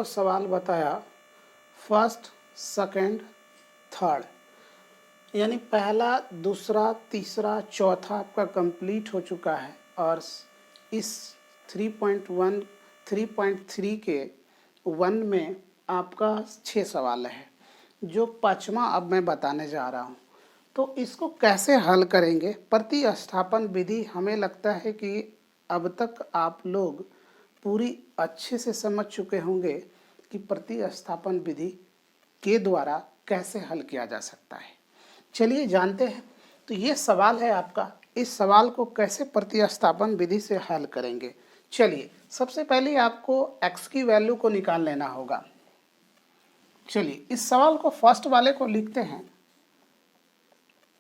आपको सवाल बताया फर्स्ट, सेकंड, थर्ड, यानी पहला, दूसरा, तीसरा, चौथा आपका कंप्लीट हो चुका है। और इस 3.1 3.3 के 1 में आपका 6 सवाल है, जो पाँचवा अब मैं बताने जा रहा हूँ। तो इसको कैसे हल करेंगे, प्रतिस्थापन विधि, हमें लगता है कि अब तक आप लोग पूरी अच्छे से समझ चुके होंगे कि प्रतिस्थापन विधि के द्वारा कैसे हल किया जा सकता है। चलिए जानते हैं। तो ये सवाल है आपका, इस सवाल को कैसे प्रतिस्थापन विधि से हल करेंगे। चलिए सबसे पहले आपको x की वैल्यू को निकाल लेना होगा। चलिए इस सवाल को फर्स्ट वाले को लिखते हैं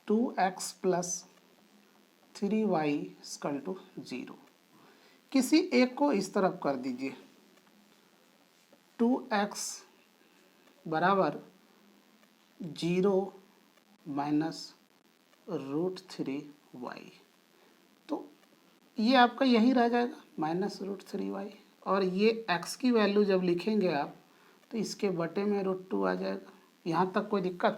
2x + 3y = 0। किसी एक को इस तरफ कर दीजिए, 2x = 0 - √3y। तो ये आपका यही रह जाएगा -√3y। और ये x की वैल्यू जब लिखेंगे आप तो इसके बटे में √2 आ जाएगा। यहाँ तक कोई दिक्कत,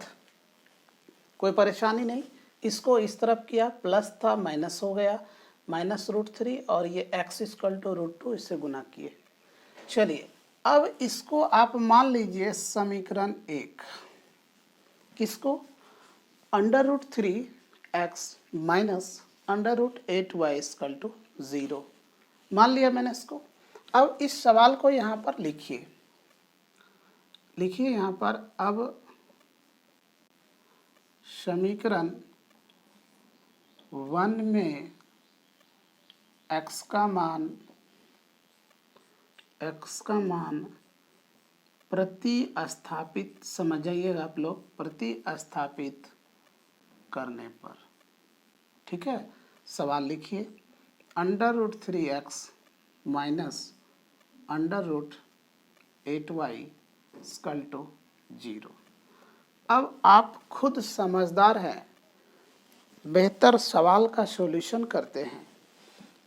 कोई परेशानी नहीं। इसको इस तरफ किया, प्लस था माइनस हो गया, -√3, और ये x = √2, इससे गुना किए। चलिए अब इसको आप मान लीजिए समीकरण 1। किसको? √3x - √8y = 0 मान लिया मैंने इसको। अब इस सवाल को यहाँ पर लिखिए यहाँ पर। अब समीकरण 1 में x का मान प्रतिस्थापित, समझिएगा आप लोग, प्रतिस्थापित करने पर, ठीक है। सवाल लिखिए, √3x - √8y = 0। अब आप खुद समझदार हैं, बेहतर सवाल का सॉल्यूशन करते हैं।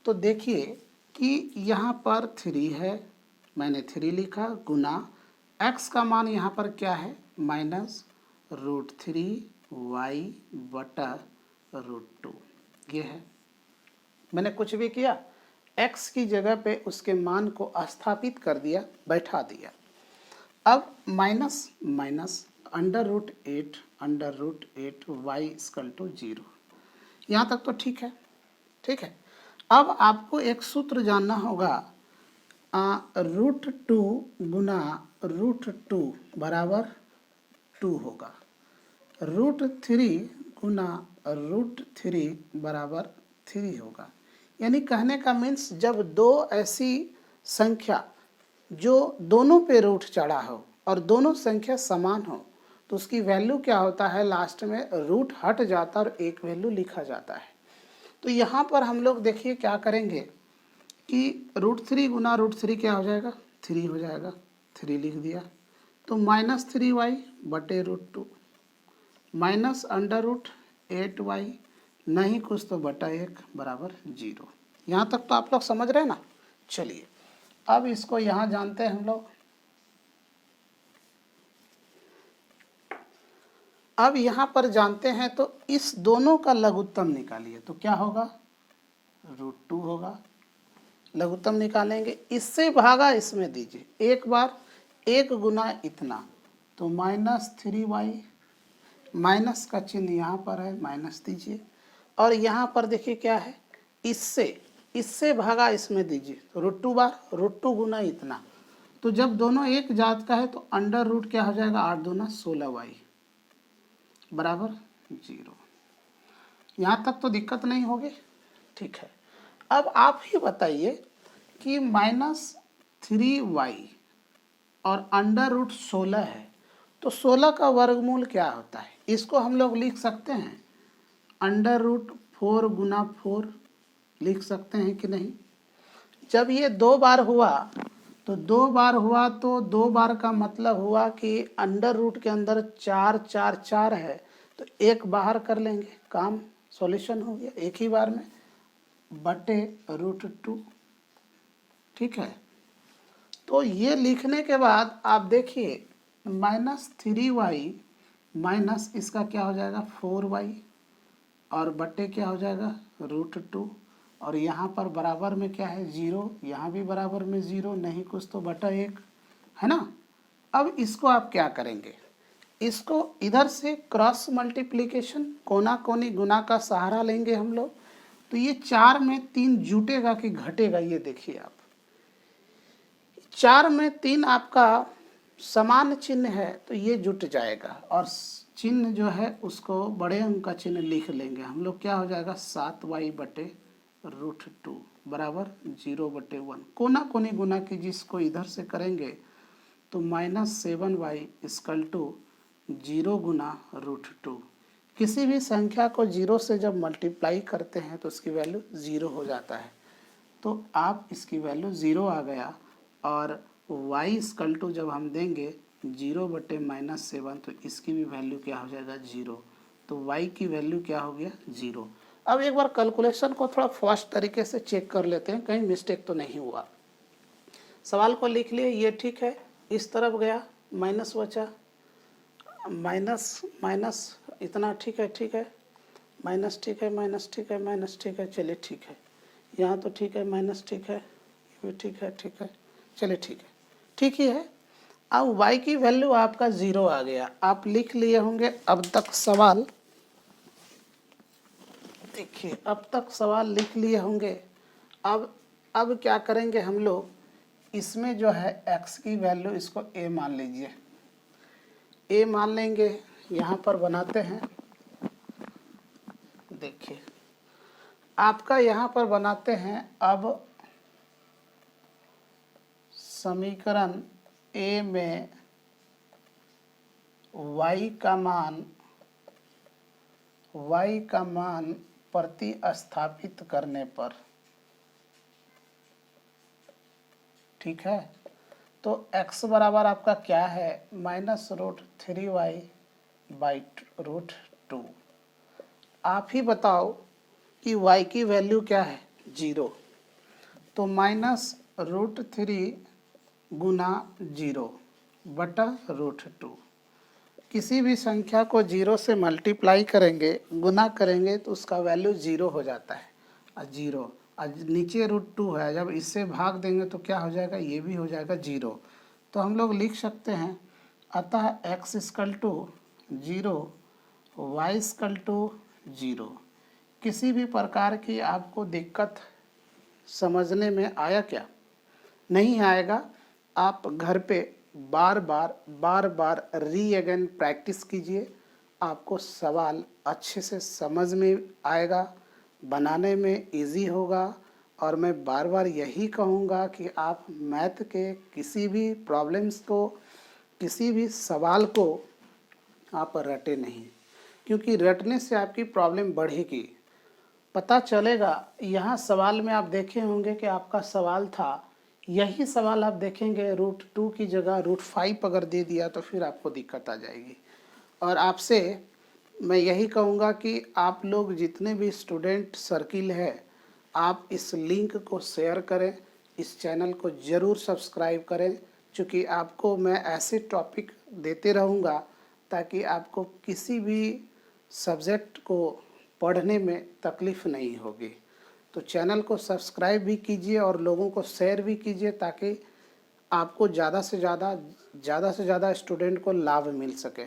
तो देखिए कि यहाँ पर 3 है, मैंने 3 लिखा, गुना x का मान यहाँ पर क्या है, -√3y / √2, ये है। मैंने कुछ भी किया, x की जगह पे उसके मान को स्थापित कर दिया, बैठा दिया। अब माइनस माइनस √8 √8y = 0। यहाँ तक तो ठीक है, ठीक है। अब आपको एक सूत्र जानना होगा, √2 गुना √2 बराबर 2 होगा, √3 गुना √3 बराबर 3 होगा। यानी कहने का मीन्स, जब दो ऐसी संख्या जो दोनों पे रूट चढ़ा हो और दोनों संख्या समान हो, तो उसकी वैल्यू क्या होता है, लास्ट में रूट हट जाता है और एक वैल्यू लिखा जाता है। तो यहाँ पर हम लोग देखिए क्या करेंगे कि √3 गुना √3 क्या हो जाएगा, 3 हो जाएगा, 3 लिख दिया। तो -3y बटे √2 -√8y नहीं कुछ तो बटा 1 बराबर 0। यहाँ तक तो आप लोग समझ रहे हैं ना। चलिए अब इसको यहाँ जानते हैं हम लोग। अब यहाँ पर जानते हैं, तो इस दोनों का लघुत्तम निकालिए, तो क्या होगा, √2 होगा। लघुत्तम निकालेंगे, इससे भागा इसमें दीजिए, एक बार 1 गुना इतना, तो -3y, माइनस का चिन्ह यहाँ पर है, माइनस दीजिए। और यहाँ पर देखिए क्या है, इससे भागा इसमें दीजिए, तो √2 बार, √2 गुना इतना। तो जब दोनों एक जात का है तो अंडर रूट क्या हो जाएगा, 8 दूना 16y बराबर 0। यहाँ तक तो दिक्कत नहीं होगी, ठीक है। अब आप ही बताइए कि -3y और √16 है, तो 16 का वर्गमूल क्या होता है। इसको हम लोग लिख सकते हैं √4 गुना 4 लिख सकते हैं कि नहीं। जब ये 2 बार हुआ तो 2 बार हुआ, तो 2 बार का मतलब हुआ कि अंडर रूट के अंदर 4 4 4 है, तो 1 बाहर कर लेंगे, काम सॉल्यूशन हो गया एक ही बार में, बटे √2, ठीक है। तो ये लिखने के बाद आप देखिए -3y माइनस इसका क्या हो जाएगा 4y और बट्टे क्या हो जाएगा √2 और यहाँ पर बराबर में क्या है 0, यहाँ भी बराबर में 0, नहीं कुछ तो बटा 1 है ना। अब इसको आप क्या करेंगे, इसको इधर से क्रॉस मल्टीप्लिकेशन कोना कोनी गुना का सहारा लेंगे हम लोग। तो ये 4 में 3 जुटेगा कि घटेगा, ये देखिए आप 4 में 3 आपका समान चिन्ह है तो ये जुट जाएगा और चिन्ह जो है उसको बड़े अंक का चिन्ह लिख लेंगे हम लोग। क्या हो जाएगा 7y बटे √2 बराबर 0/1। कोना कोनी गुना की जिसको इधर से करेंगे तो -7y = 0 गुना √2। किसी भी संख्या को 0 से जब मल्टीप्लाई करते हैं तो उसकी वैल्यू 0 हो जाता है। तो आप इसकी वैल्यू 0 आ गया और y = जब हम देंगे 0/-7 तो इसकी भी वैल्यू क्या हो जाएगा 0। तो y की वैल्यू क्या हो गया 0। अब एक बार कैलकुलेशन को थोड़ा फास्ट तरीके से चेक कर लेते हैं, कहीं मिस्टेक तो नहीं हुआ। सवाल को लिख लिए, ये ठीक है, इस तरफ गया माइनस बचा, माइनस माइनस इतना ठीक है, माइनस ठीक है, माइनस ठीक है, माइनस ठीक है, चलिए ठीक है, यहाँ तो ठीक है, माइनस ठीक है, ये भी ठीक है, चलिए ठीक है, ठीक ही है। अब y की वैल्यू आपका 0 आ गया, आप लिख लिए होंगे। अब तक सवाल देखिए, अब तक सवाल लिख लिए होंगे। अब क्या करेंगे हम लोग, इसमें जो है x की वैल्यू इसको a मान लीजिए, a मान लेंगे। यहाँ पर बनाते हैं, देखिए आपका यहाँ पर बनाते हैं। अब समीकरण a में y का मान प्रतिस्थापित करने पर, ठीक है, तो x बराबर आपका क्या है -√3y/√2। आप ही बताओ कि y की वैल्यू क्या है 0, तो -√3 गुना 0 बटा √2। किसी भी संख्या को 0 से मल्टीप्लाई करेंगे, गुना करेंगे तो उसका वैल्यू 0 हो जाता है। 0 नीचे √2 है, जब इससे भाग देंगे तो क्या हो जाएगा, ये भी हो जाएगा 0। तो हम लोग लिख सकते हैं, अतः x = 0, y = 0। किसी भी प्रकार की आपको दिक्कत समझने में आया क्या? नहीं आएगा। आप घर पे बार बार अगेन प्रैक्टिस कीजिए, आपको सवाल अच्छे से समझ में आएगा, बनाने में इजी होगा। और मैं बार बार यही कहूँगा कि आप मैथ के किसी भी प्रॉब्लम्स को, किसी भी सवाल को आप रटे नहीं, क्योंकि रटने से आपकी प्रॉब्लम बढ़ेगी। पता चलेगा, यहाँ सवाल में आप देखे होंगे कि आपका सवाल था, यही सवाल आप देखेंगे √2 की जगह √5 अगर दे दिया तो फिर आपको दिक्कत आ जाएगी। और आपसे मैं यही कहूँगा कि आप लोग जितने भी स्टूडेंट सर्किल है, आप इस लिंक को शेयर करें, इस चैनल को ज़रूर सब्सक्राइब करें, क्योंकि आपको मैं ऐसे टॉपिक देते रहूँगा ताकि आपको किसी भी सब्जेक्ट को पढ़ने में तकलीफ़ नहीं होगी। तो चैनल को सब्सक्राइब भी कीजिए और लोगों को शेयर भी कीजिए, ताकि आपको ज़्यादा से ज़्यादा स्टूडेंट को लाभ मिल सके।